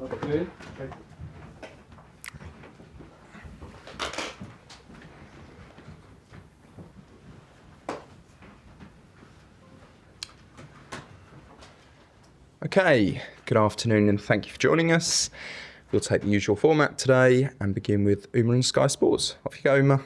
Okay. Okay, good afternoon and thank you for joining us. We'll take the usual format today and begin with Uma and Sky Sports. Off you go, Uma.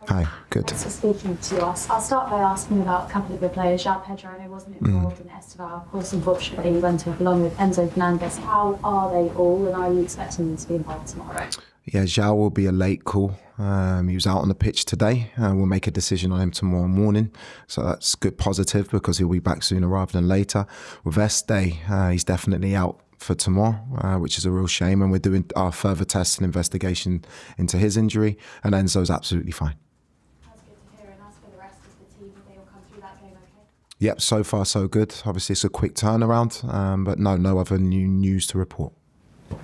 Hi, good. Thanks for speaking to us. I'll start by asking about a couple of your players. João Pedro, I know, wasn't involved in Esteval. Of course, unfortunately, he went off along with Enzo Fernandez. How are they all, and are you expecting them to be involved tomorrow? Yeah, João will be a late call. He was out on the pitch today. We'll make a decision on him tomorrow morning. So that's good positive because he'll be back sooner rather than later. With Este, he's definitely out for tomorrow, which is a real shame. And we're doing our further tests and investigation into his injury. And Enzo's absolutely fine. That's good to hear. And as for the rest of the team, they all come through that game okay? Yep, so far so good. Obviously, it's a quick turnaround, but no other new news to report.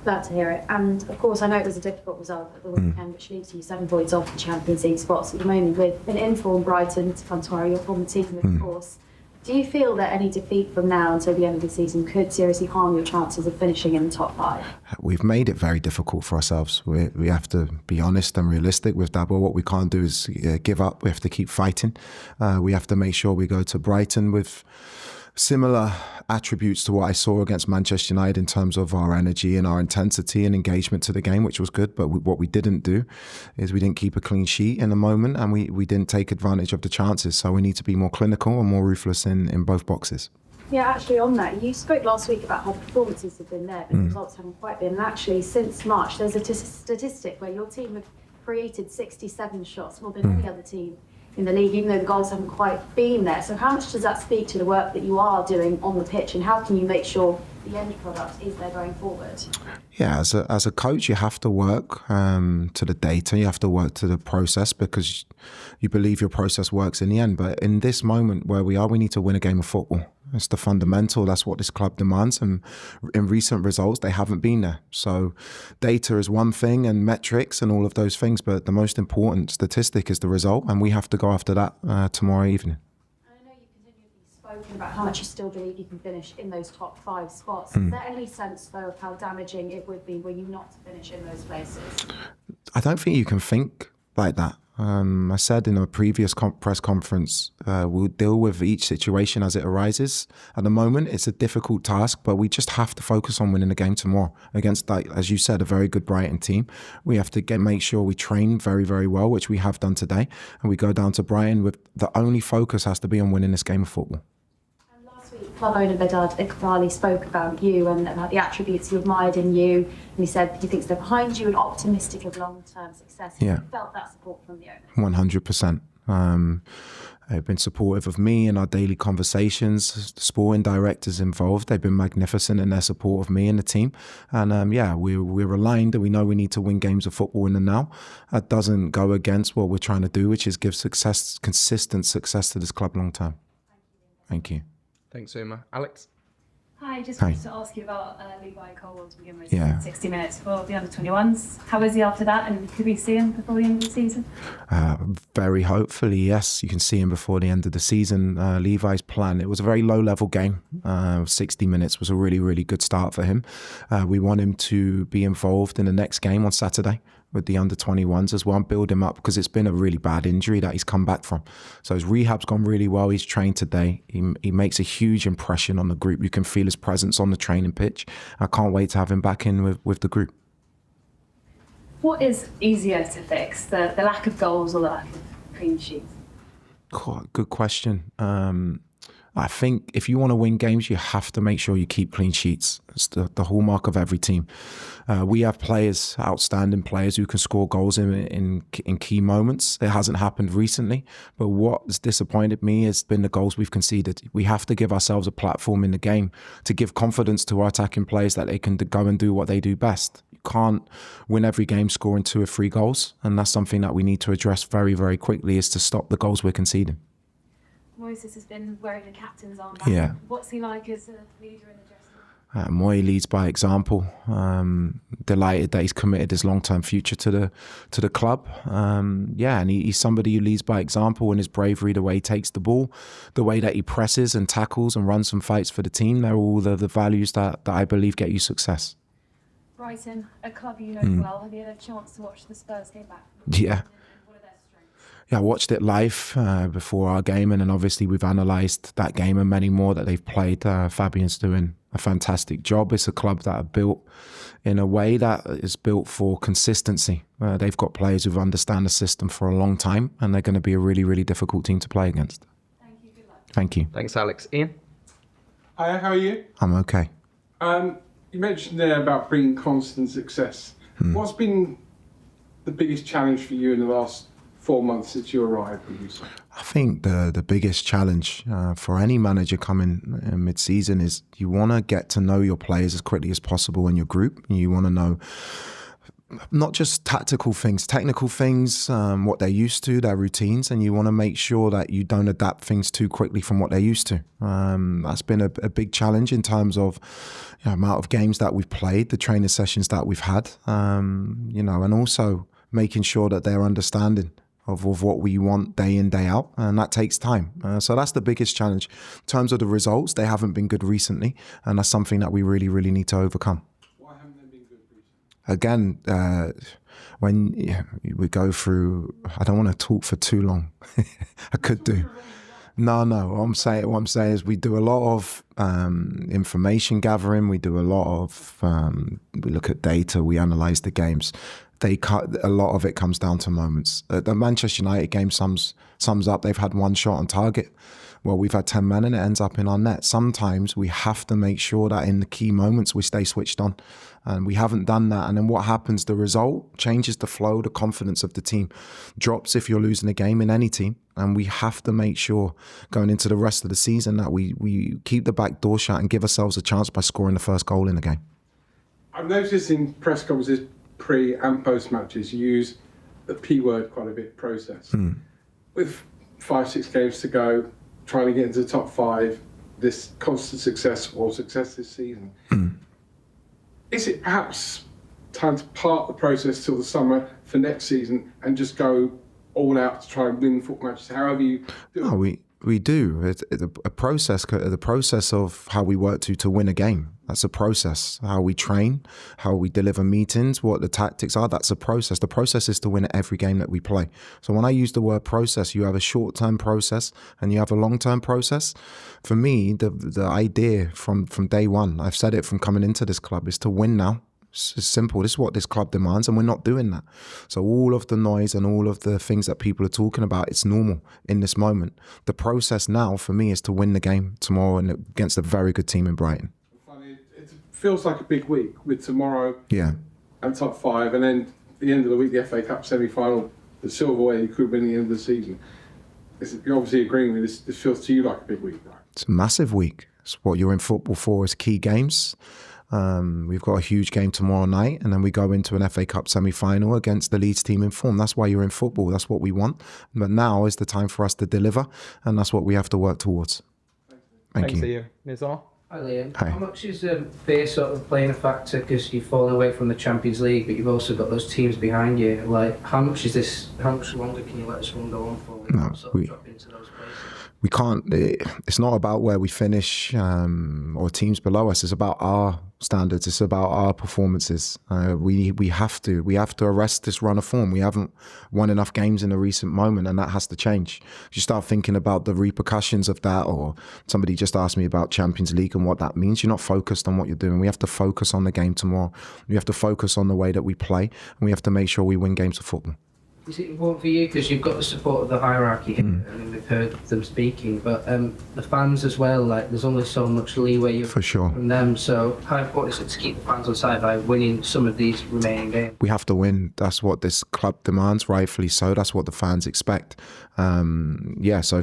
Glad to hear it. And of course, I know it was a difficult result at the weekend, which leaves you 7 points off the Champions League spots at the moment with an informed Brighton to come tomorrow, your former team, of course. Do you feel that any defeat from now until the end of the season could seriously harm your chances of finishing in the top 5? We've made it very difficult for ourselves. We have to be honest and realistic with that. But what we can't do is give up. We have to keep fighting. We have to make sure we go to Brighton with similar attributes to what I saw against Manchester United in terms of our energy and our intensity and engagement to the game, which was good. But what we didn't do is we didn't keep a clean sheet in the moment, and we didn't take advantage of the chances. So we need to be more clinical and more ruthless in both boxes. Yeah, actually on that, you spoke last week about how the performances have been there, but the results haven't quite been. And actually, since March, there's a statistic where your team have created 67 shots, more than any other team in the league, even though the goals haven't quite been there. So how much does that speak to the work that you are doing on the pitch, and how can you make sure the end product is there going forward? Yeah, as a coach, you have to work to the data, you have to work to the process because you believe your process works in the end. But in this moment where we are, we need to win a game of football. It's the fundamental. That's what this club demands. And in recent results, they haven't been there. So data is one thing and metrics and all of those things. But the most important statistic is the result. And we have to go after that tomorrow evening. I know you've continually spoken about how much you still believe you can finish in those top 5 spots. Is there any sense, though, of how damaging it would be were you not to finish in those places? I don't think you can think like that. I said in a previous press conference, we'll deal with each situation as it arises. At the moment, it's a difficult task, but we just have to focus on winning the game tomorrow against, like, as you said, a very good Brighton team. We have to make sure we train very, very well, which we have done today. And we go down to Brighton with the only focus has to be on winning this game of football. Club owner Vedad Iqbali spoke about you and about the attributes he admired in you, and he said he thinks they're behind you and optimistic of long-term success. Yeah. You felt that support from the owner? 100%. They've been supportive of me in our daily conversations. The sporting directors involved, they've been magnificent in their support of me and the team. And we're aligned and we know we need to win games of football in the now. That doesn't go against what we're trying to do, which is give consistent success to this club long term. Thank you. Thanks, Uma. Alex? Hi, just wanted to ask you about Levi Colwell to begin with. Yeah. 60 minutes for the under-21s. How is he after that, and could we see him before the end of the season? Very hopefully, yes. You can see him before the end of the season. Levi's plan, it was a very low-level game. 60 minutes was a really, really good start for him. We want him to be involved in the next game on Saturday with the under-21s as well, and build him up because it's been a really bad injury that he's come back from. So his rehab's gone really well. He's trained today. He makes a huge impression on the group. You can feel his presence on the training pitch. I can't wait to have him back in with the group. What is easier to fix, the lack of goals or the lack of clean sheets? Good question. I think if you want to win games, you have to make sure you keep clean sheets. It's the hallmark of every team. We have players, outstanding players, who can score goals in key moments. It hasn't happened recently, but what's disappointed me has been the goals we've conceded. We have to give ourselves a platform in the game to give confidence to our attacking players that they can go and do what they do best. You can't win every game scoring 2 or 3 goals, and that's something that we need to address very, very quickly, is to stop the goals we're conceding. Moises has been wearing the captain's armband. Yeah. What's he like as a leader in the dressing room? Moy leads by example. Delighted that he's committed his long-term future to the club. And he's somebody who leads by example in his bravery, the way he takes the ball, the way that he presses and tackles and runs and fights for the team. They're all the values that I believe get you success. Brighton, a club you know well. Have you had a chance to watch the Spurs game back? Yeah. What are their strengths? Yeah, I watched it live before our game, and then obviously we've analysed that game and many more that they've played. Fabian's doing a fantastic job. It's a club that are built in a way that is built for consistency. They've got players who understand the system for a long time, and they're going to be a really, really difficult team to play against. Thank you. Good luck. Thank you. Thanks, Alex. Ian? Hi, how are you? I'm okay. You mentioned there about bringing constant success. What's been the biggest challenge for you in the last 4 months since you arrived, would you say? I think the biggest challenge for any manager coming mid-season is you want to get to know your players as quickly as possible in your group. You want to know not just tactical things, technical things, what they're used to, their routines, and you want to make sure that you don't adapt things too quickly from what they're used to. That's been a big challenge in terms of amount of games that we've played, the training sessions that we've had, and also making sure that they're understanding of what we want day in, day out, and that takes time. So that's the biggest challenge. In terms of the results, they haven't been good recently, and that's something that we really, really need to overcome. Why haven't they been good recently? Again, when we go through, I don't want to talk for too long. I could do. No. What I'm saying is we do a lot of information gathering. We do a lot of, we look at data, we analyse the games. A lot of it comes down to moments. The Manchester United game sums up. They've had one shot on target. Well, we've had 10 men and it ends up in our net. Sometimes we have to make sure that in the key moments we stay switched on. And we haven't done that. And then what happens? The result changes the flow, the confidence of the team drops if you're losing a game in any team. And we have to make sure going into the rest of the season that we keep the back door shut and give ourselves a chance by scoring the first goal in the game. I've noticed in press conferences, pre and post matches, you use the P word quite a bit, process. With 5-6 games to go, trying to get into the top 5, this constant success or success this season. Is it perhaps time to park the process till the summer for next season and just go all out to try and win football matches, however you do it? Oh, we do. It's a process, the process of how we work to win a game. That's a process. How we train, how we deliver meetings, what the tactics are, that's a process. The process is to win every game that we play. So when I use the word process, you have a short-term process and you have a long-term process. For me, the idea from day one, I've said it from coming into this club, is to win now. It's simple. This is what this club demands, and we're not doing that. So all of the noise and all of the things that people are talking about, it's normal in this moment. The process now for me is to win the game tomorrow against a very good team in Brighton. Funny, it feels like a big week with tomorrow and top 5, and then the end of the week, the FA Cup semi-final, the silverware you could win at the end of the season. You're obviously agreeing with this. This feels to you like a big week, right? It's a massive week. It's what you're in football for, is key games. We've got a huge game tomorrow night, and then we go into an FA Cup semi-final against the Leeds team in form. That's why you're in football. That's what we want. But now is the time for us to deliver, and that's what we have to work towards. Thank Thanks, you. Ian. Nizar? Hi Liam. Hi. How much is fear sort of playing a factor, because you've fallen away from the Champions League, but you've also got those teams behind you? Like, how much longer can you let this one go on for without sort of drop into those places? We can't. It's not about where we finish or teams below us. It's about our standards. It's about our performances. We have to arrest this run of form. We haven't won enough games in a recent moment, and that has to change. You start thinking about the repercussions of that, or somebody just asked me about Champions League and what that means. You're not focused on what you're doing. We have to focus on the game tomorrow. We have to focus on the way that we play, and we have to make sure we win games of football. Is it important for you, because you've got the support of the hierarchy here, and we've heard them speaking, but the fans as well, like, there's only so much leeway For sure. from them, so how important is it to keep the fans on side by winning some of these remaining games? We have to win. That's what this club demands, rightfully so. That's what the fans expect. So